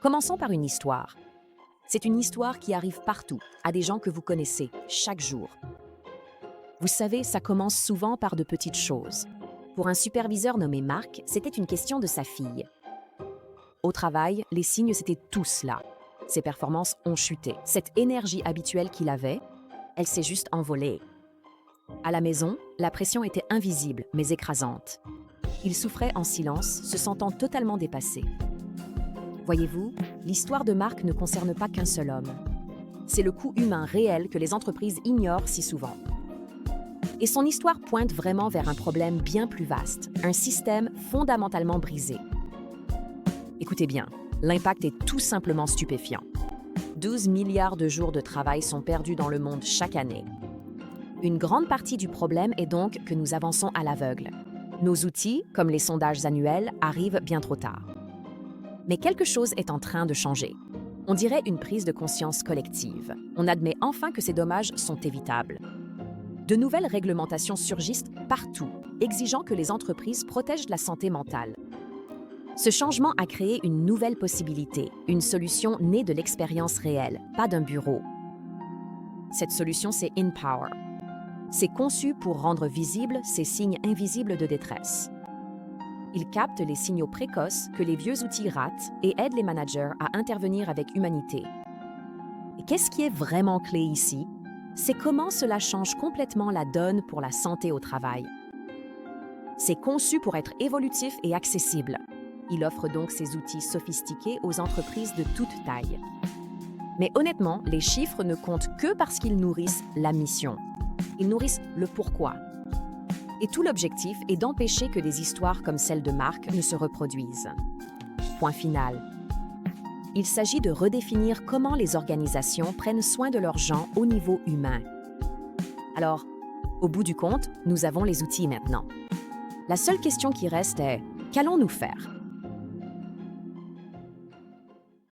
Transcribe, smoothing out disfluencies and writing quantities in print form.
Commençons par une histoire. C'est une histoire qui arrive partout, à des gens que vous connaissez, chaque jour. Vous savez, ça commence souvent par de petites choses. Pour un superviseur nommé Marc, c'était une question de sa fille. Au travail, les signes étaient tous là. Ses performances ont chuté. Cette énergie habituelle qu'il avait, elle s'est juste envolée. À la maison, la pression était invisible, mais écrasante. Il souffrait en silence, se sentant totalement dépassé. Voyez-vous, l'histoire de Marc ne concerne pas qu'un seul homme. C'est le coût humain réel que les entreprises ignorent si souvent. Et son histoire pointe vraiment vers un problème bien plus vaste, un système fondamentalement brisé. Écoutez bien, l'impact est tout simplement stupéfiant. 12 milliards de jours de travail sont perdus dans le monde chaque année. Une grande partie du problème est donc que nous avançons à l'aveugle. Nos outils, comme les sondages annuels, arrivent bien trop tard. Mais quelque chose est en train de changer. On dirait une prise de conscience collective. On admet enfin que ces dommages sont évitables. De nouvelles réglementations surgissent partout, exigeant que les entreprises protègent la santé mentale. Ce changement a créé une nouvelle possibilité, une solution née de l'expérience réelle, pas d'un bureau. Cette solution, c'est InPower. C'est conçu pour rendre visibles ces signes invisibles de détresse. Il capte les signaux précoces que les vieux outils ratent et aide les managers à intervenir avec humanité. Et qu'est-ce qui est vraiment clé ici? C'est comment cela change complètement la donne pour la santé au travail. C'est conçu pour être évolutif et accessible. Il offre donc ces outils sophistiqués aux entreprises de toute taille. Mais honnêtement, les chiffres ne comptent que parce qu'ils nourrissent la mission. Ils nourrissent le pourquoi. Et tout l'objectif est d'empêcher que des histoires comme celle de Marc ne se reproduisent. Point final. Il s'agit de redéfinir comment les organisations prennent soin de leurs gens au niveau humain. Alors, au bout du compte, nous avons les outils maintenant. La seule question qui reste est, qu'allons-nous faire?